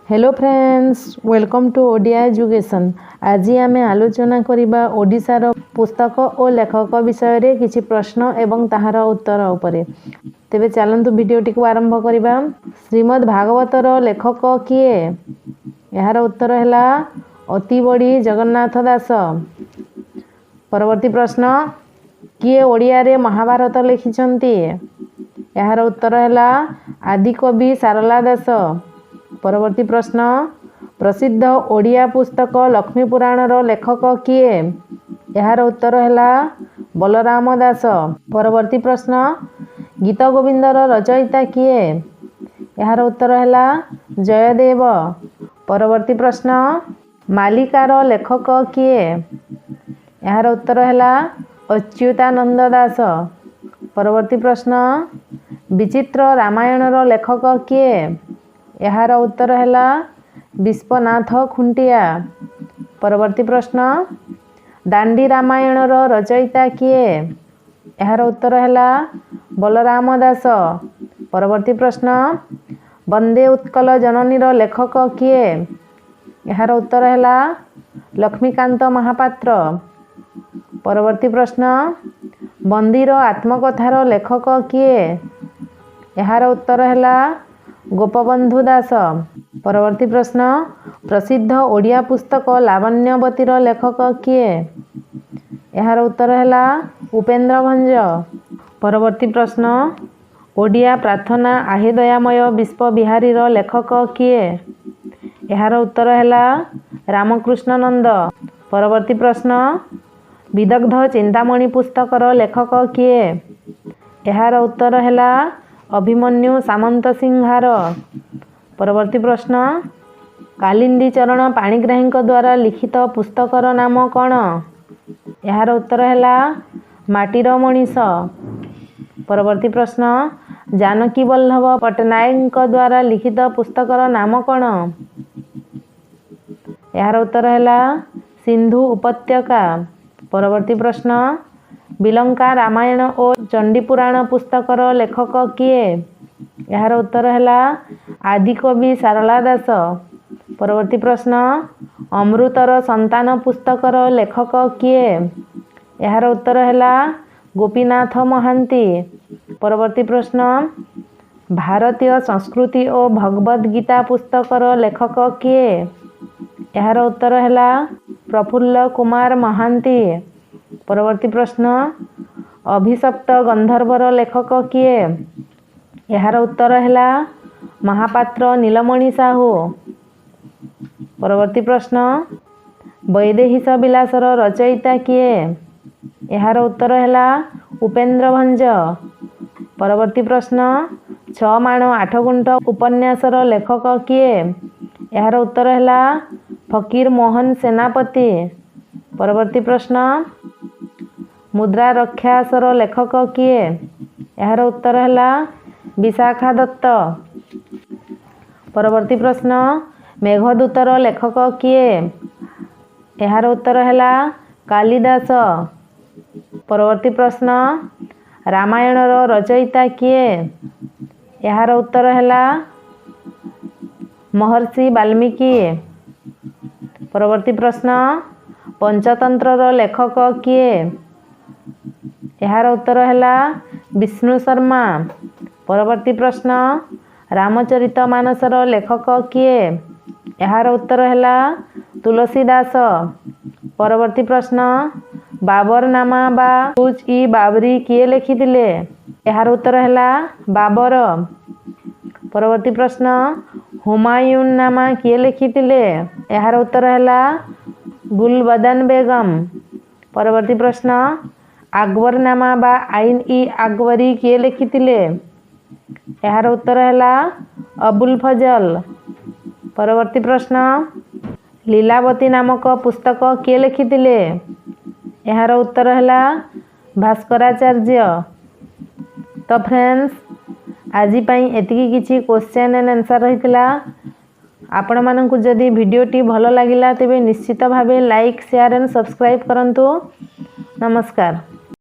Hello friends, welcome to Odia education. आज आम आलोचना करबा ओडिशार पुस्तक और लेखक विषय रे किछि प्रश्न एवं ताहार उत्तर उपरे। तेबे चलंतु वीडियोटी को आरंभ करबा। श्रीमद् भागवतर लेखक किए? यार उत्तर हैला अति बड़ी जगन्नाथ दास। परवर्ती प्रश्न, किए ओडिया रे महाभारत लिखिछंती? यार उत्तर हैला आदिकवि सारला दास। परवर्ती प्रश्न, प्रसिद्ध ओडिया पुस्तक लक्ष्मी पुराणर लेखक किए? यार उत्तर हैला बलराम दास। परवर्ती प्रश्न, गीत गोविंदर रचयिता किए? यार उत्तर हैला जयदेव। परवर्ती प्रश्न, मालिकार लेखक किए? यार उत्तर हैला अच्युतानंद दास। परवर्ती प्रश्न, विचित्र रामायणर लेखक किए? यार उत्तर हैला विश्वनाथ खुंटिया। परवर्ती प्रश्न, दांडी रामायणर रचयिता किए? यार उत्तर हैला बलराम दास। परवर्ती प्रश्न, वंदे उत्कल जननीर लेखक किए? यार उत्तर हैला लक्ष्मीकांत महापात्र। परवर्ती प्रश्न, बंदीर आत्मकथार लेखक किए? यार उत्तर हैला गोपबंधु दास। परवर्ती प्रश्न, प्रसिद्ध ओडिया पुस्तक लावण्यवतीर लेखक किए? यार उत्तर हैला उपेन्द्र भंज। परवर्ती प्रश्न, ओडिया प्रार्थना आहे दयामय विश्व बिहारीर लेखक किए? यार उत्तर हैला रामकृष्ण नंद। परवर्ती प्रश्न, विदग्ध चिंतामणि पुस्तकर लेखक किए? यार उत्तर हैला अभिमन्यु सामंत सिंहार। परवर्ती प्रश्न, कालिंदी चरण पाणिग्राही द्वारा लिखित पुस्तकर नाम कौन? यार उत्तर हैला माटीर मनीष। परवर्ती प्रश्न, जानकी वल्लभ पट्टनायक द्वारा लिखित पुस्तकर नाम कौन? यार उत्तर हैला सिंधु उपत्यका। परवर्ती प्रश्न, बिलंका रामायण और चंडीपुराण पुस्तकर लेखक किए? यार उत्तर हैला आदिकवि सारला दास। परवर्ती प्रश्न, अमृतर संतान पुस्तकर लेखक किए? यार उत्तर हैला गोपीनाथ महांती। परवर्ती प्रश्न, भारतीय संस्कृति और भगवद गीता पुस्तकर लेखक किए? यार उत्तर हैला प्रफुल्ल कुमार महांती। परवर्ती प्रश्न, अभिशप्त गंधर्वर लेखक किए? यार उत्तर हैला महापात्र नीलमणि साहू। परवर्ती प्रश्न, वैदेहीश विलासर रचयिता किए? यार उत्तर हैला उपेन्द्र भंज। परवर्ती प्रश्न, 6 माण 8 गुंठ उपन्यासर लेखक किए? यार उत्तर हैला फकीर मोहन सेनापति। परवर्ती प्रश्न, मुद्रा रक्षासर लेखक किए? यार उत्तर हैला विशाखा दत्त। परवर्ती प्रश्न, मेघदूतर लेखक किए? यार उत्तर हैला कालिदास। परवर्ती प्रश्न, रामायणर रचयिता किए? यार उत्तर हैला महर्षि वाल्मीकि। परवर्ती प्रश्न, पंचतंत्रर लेखक किए? यार उत्तर हैला विष्णु शर्मा। परवर्ती प्रश्न, रामचरित मानसर लेखक किए? यार उत्तर हैला तुलसीदास। परवर्ती प्रश्न, बाबरनामा बा कुछ ई बाबरी किए लिखिथिले? यार उत्तर हैला बाबर। परवर्ती प्रश्न, हुमायून नामा किए लिखिथिले? यार उत्तर हैला गुलबदन बेगम। परवर्ती प्रश्न, अकबरनामा बा आईन ई अकबरी किए लिखिथिले? यार उत्तर हैला अबुल फजल। परवर्ती प्रश्न, लीलावती नामक पुस्तक किए लिखिथिले? यार उत्तर हैला भास्कराचार्य। तो फ्रेंड्स, आज एतिकी किछि क्वेश्चन एंड आंसर रहितला। आपण मानकु जदि वीडियोटी भलो लागिला तेबे निश्चित भावे लाइक शेयर एंड सब्सक्राइब करंतु। नमस्कार।